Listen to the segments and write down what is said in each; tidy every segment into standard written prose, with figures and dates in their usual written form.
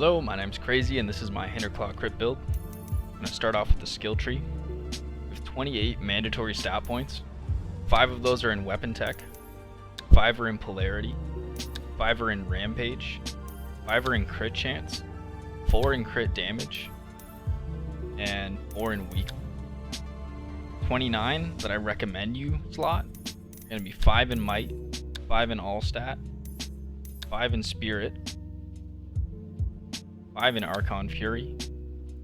Hello, my name's Crazy and this is my Hinterclaw crit build. I'm going to start off with the skill tree with 28 mandatory stat points. 5 of those are in weapon tech, 5 are in polarity, 5 are in rampage, 5 are in crit chance, 4 in crit damage, and 4 in weak. 29 that I recommend you slot are going to be 5 in might, 5 in all stat, 5 in spirit, 5 in Archon Fury,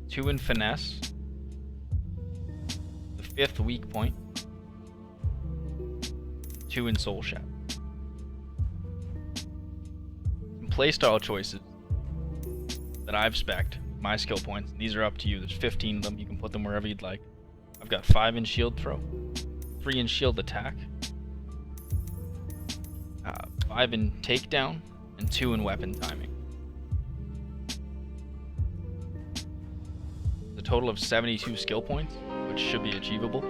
2 in Finesse, the 5th weak point, 2 in Soul Shatter. Some playstyle choices that I've spec'd, my skill points, these are up to you, there's 15 of them, you can put them wherever you'd like. I've got 5 in Shield Throw, 3 in Shield Attack, 5 in Takedown, and 2 in Weapon Timing. A total of 72 skill points, which should be achievable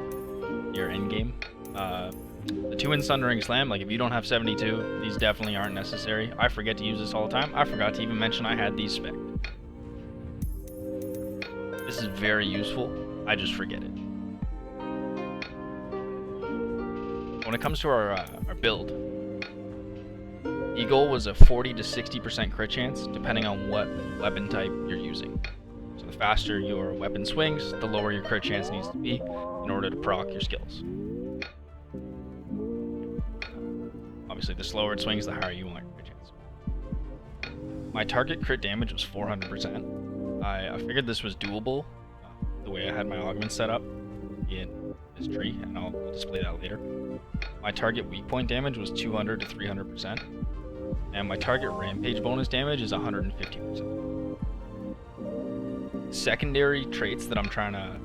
your end game. The 2 in Sundering Slam, like if you don't have 72, these definitely aren't necessary. I forget to use this all the time. I forgot to even mention I had these spec. This is very useful. I just forget it. When it comes to our build, Eagle was a 40 to 60% crit chance, depending on what weapon type you're using. So the faster your weapon swings, the lower your crit chance needs to be in order to proc your skills. Obviously, the slower it swings, the higher you want your crit chance. My target crit damage was 400%. I figured this was doable the way I had my augment set up in this tree, and I'll display that later. My target weak point damage was 200 to 300%, and my target rampage bonus damage is 150%. Secondary traits that I'm trying to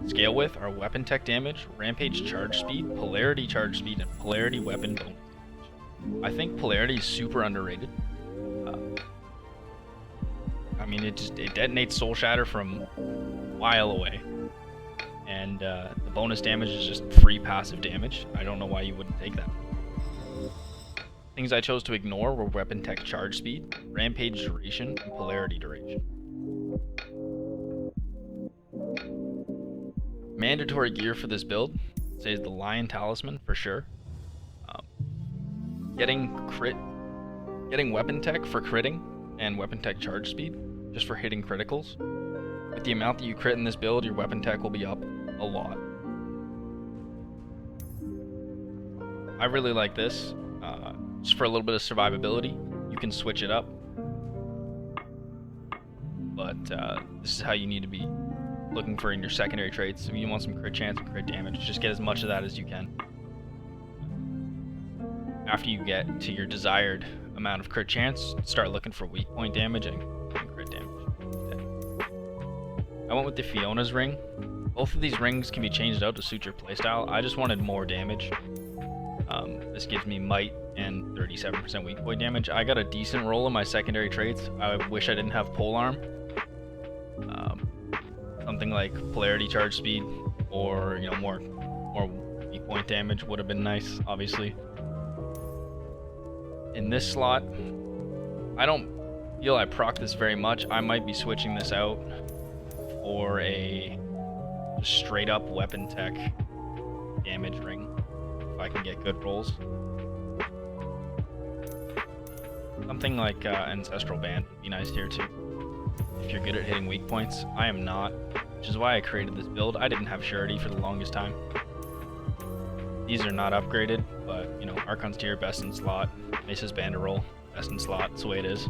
scale with are weapon tech damage, rampage charge speed, polarity charge speed, and polarity weapon bonus damage. I think polarity is super underrated. I mean, it detonates Soul Shatter from a while away, and the bonus damage is just free passive damage. I don't know why you wouldn't take that. Things I chose to ignore were weapon tech charge speed, rampage duration, and polarity duration. Mandatory gear for this build says the Lion Talisman for sure. Getting weapon tech for critting and weapon tech charge speed just for hitting criticals. With the amount that you crit in this build, your weapon tech will be up a lot. I really like this. Just for a little bit of survivability, you can switch it up. But this is how you need to be looking for in your secondary traits. If you want some crit chance and crit damage, just get as much of that as you can. After you get to your desired amount of crit chance, start looking for weak point damage and crit damage. I went with the Fiona's ring. Both of these rings can be changed out to suit your playstyle. I just wanted more damage. This gives me might and 37% weak point damage. I got a decent roll in my secondary traits. I wish I didn't have polearm. Something like polarity charge speed or more weak point damage would have been nice, obviously. In this slot, I don't feel I proc this very much. I might be switching this out for a just straight up weapon tech damage ring if I can get good rolls. Something like Ancestral Band would be nice here too, if you're good at hitting weak points. I am not, which is why I created this build. I didn't have Surety for the longest time. These are not upgraded, but Archon's tier, best in slot. Mace's Banderole, best in slot. That's the way it is.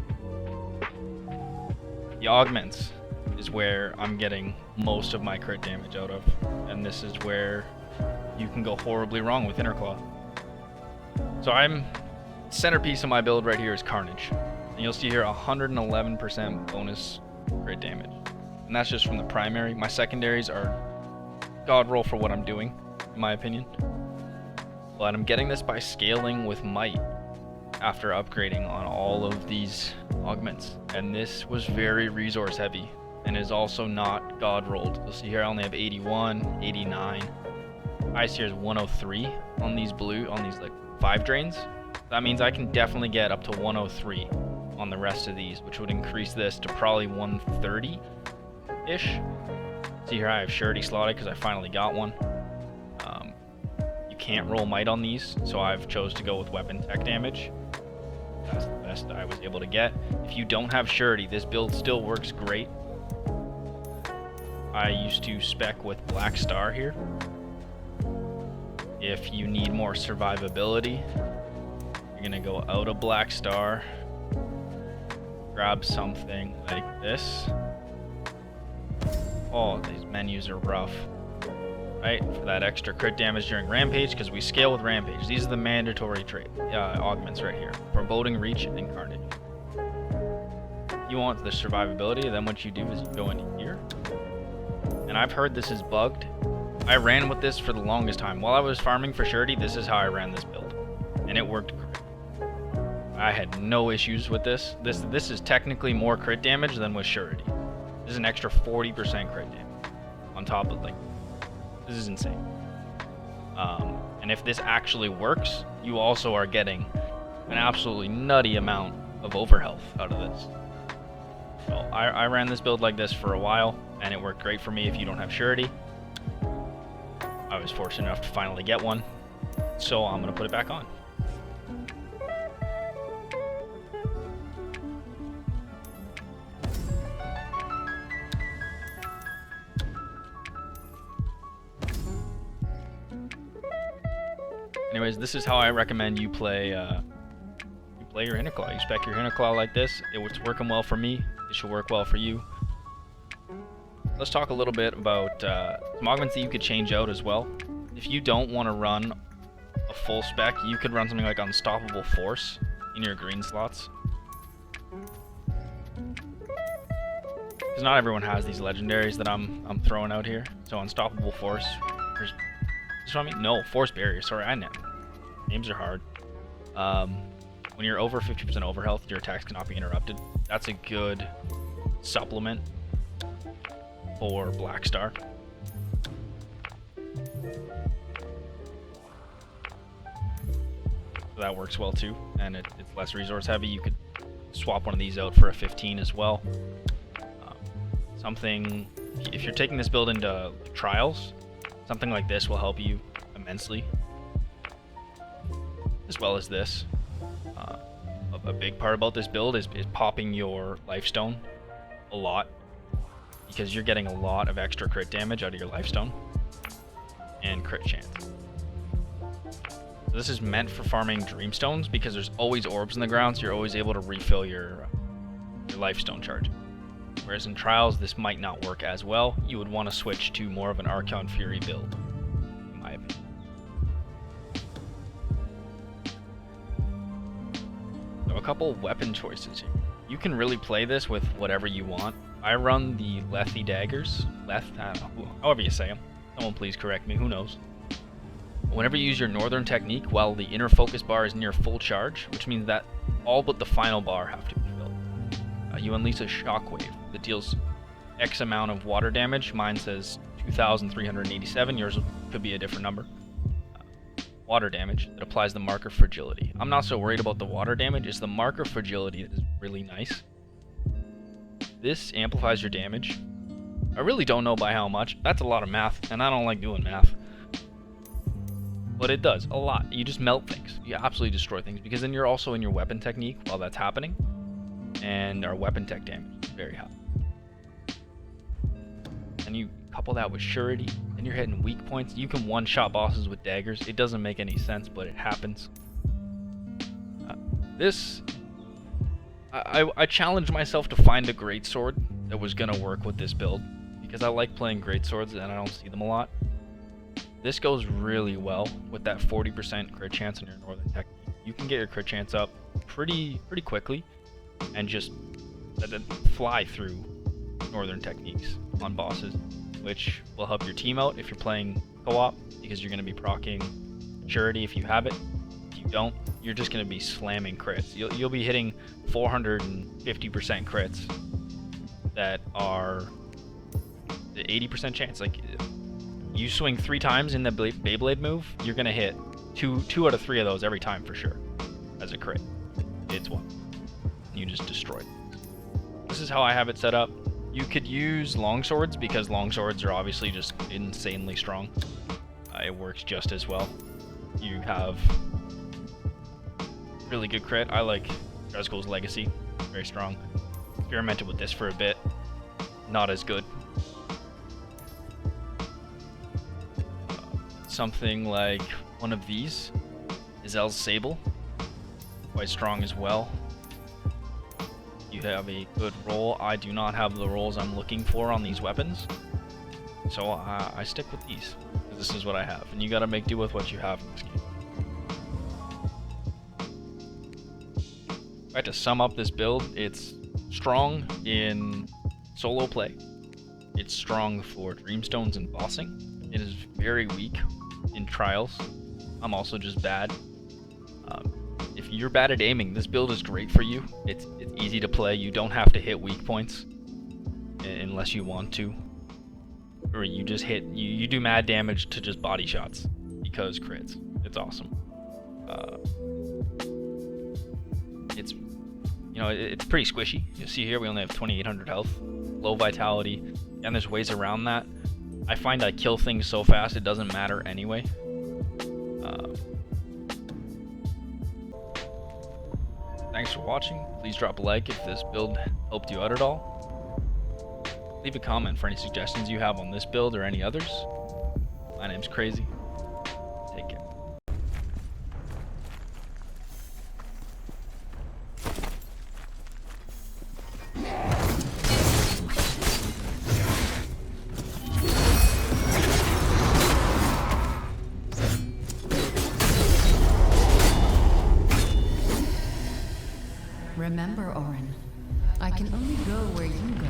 The augments is where I'm getting most of my crit damage out of, and this is where you can go horribly wrong with Hinterclaw. So centerpiece of my build right here is Carnage, and you'll see here 111% bonus crit damage, and that's just from the primary. My secondaries are god roll for what I'm doing, in my opinion, but I'm getting this by scaling with might after upgrading on all of these augments, and this was very resource heavy and is also not god rolled. You'll see here I only have 81, 89. Highest here is 103 on these like 5 drains. That means I can definitely get up to 103 on the rest of these, which would increase this to probably 130-ish. See here I have Surety slotted because I finally got one. You can't roll Might on these, so I've chose to go with Weapon Tech Damage. That's the best I was able to get. If you don't have Surety, this build still works great. I used to spec with Black Star here. If you need more survivability, you're gonna go out of Black Star, grab something like this. Oh, these menus are rough. Right, for that extra crit damage during Rampage, because we scale with Rampage. These are the mandatory trait augments right here. Foreboding, Reach, and Carnage. You want the survivability, then what you do is you go into here. And I've heard this is bugged. I ran with this for the longest time. While I was farming for Surety, this is how I ran this build. And it worked great. I had no issues with this. This is technically more crit damage than with Surety. This is an extra 40% crit damage. On top of, like, this is insane. And if this actually works, you also are getting an absolutely nutty amount of overhealth out of this. So I ran this build like this for a while, and it worked great for me if you don't have Surety. I was fortunate enough to finally get one, so I'm going to put it back on. Anyways, this is how I recommend you play your Hinterclaw. You spec your Hinterclaw like this. It's working well for me. It should work well for you. Let's talk a little bit about some augments that you could change out as well. If you don't want to run a full spec, you could run something like Unstoppable Force in your green slots. Because not everyone has these legendaries that I'm throwing out here. So Unstoppable Force. Just what I mean? No, Force Barrier. Sorry, I know. Names are hard. When you're over 50% overhealth, your attacks cannot be interrupted. That's a good supplement for Black Star. So that works well too, and it's less resource heavy. You could swap one of these out for a 15 as well. Something, if you're taking this build into trials, something like this will help you immensely, as well as this. A big part about this build is popping your Lifestone a lot, because you're getting a lot of extra crit damage out of your Lifestone and crit chance. So this is meant for farming Dreamstones, because there's always orbs in the ground, so you're always able to refill your Lifestone charge. Whereas in trials, this might not work as well. You would want to switch to more of an Archon Fury build, in my opinion. So a couple weapon choices here. You can really play this with whatever you want. I run the Lethy daggers. I don't know, however you say them. Someone please correct me, who knows. Whenever you use your northern technique while the inner focus bar is near full charge, which means that all but the final bar have to be filled. You unleash a shockwave that deals X amount of water damage. Mine says 2,387. Yours could be a different number. Water damage that applies the marker fragility. I'm not so worried about the water damage. It's the marker fragility that is really nice. This amplifies your damage. I really don't know by how much. That's a lot of math, and I don't like doing math. But it does a lot. You just melt things. You absolutely destroy things, because then you're also in your weapon technique while that's happening. And our weapon tech damage is very high. And you couple that with Surety, and you're hitting weak points. You can one-shot bosses with daggers. It doesn't make any sense, but it happens. I challenged myself to find a greatsword that was gonna work with this build, because I like playing greatswords and I don't see them a lot. This goes really well with that 40% crit chance on your northern technique. You can get your crit chance up pretty quickly and just fly through northern techniques on bosses, which will help your team out if you're playing co-op, because you're going to be proccing Surety if you have it. If you don't, you're just going to be slamming crits. You'll be hitting 450% crits that are the 80% chance. Like, you swing 3 times in the Beyblade move, you're going to hit two out of 3 of those every time for sure as a crit. It's one. and you just destroy it. This is how I have it set up. You could use longswords because longswords are obviously just insanely strong. It works just as well. You have really good crit. I like Dresgol's Legacy, very strong. Experimented with this for a bit, not as good. Something like one of these is El's Sable, quite strong as well. You have a good roll. I do not have the rolls I'm looking for on these weapons, so I stick with these. This is what I have, and you gotta make do with what you have in this game. If I had to sum up this build, it's strong in solo play. It's strong for Dreamstones and bossing. It is very weak in trials. I'm also just bad. If you're bad at aiming, this build is great for you. It's easy to play. You don't have to hit weak points unless you want to. Or you just hit, you do mad damage to just body shots because crits. It's awesome. It's pretty squishy. You see here we only have 2,800 health, low vitality, and there's ways around that. I find I kill things so fast it doesn't matter anyway. Thanks for watching. Please drop a like if this build helped you out at all. Leave a comment for any suggestions you have on this build or any others. My name's Crazy. Take care. Remember, Orin, I can only go where you go.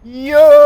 Yo!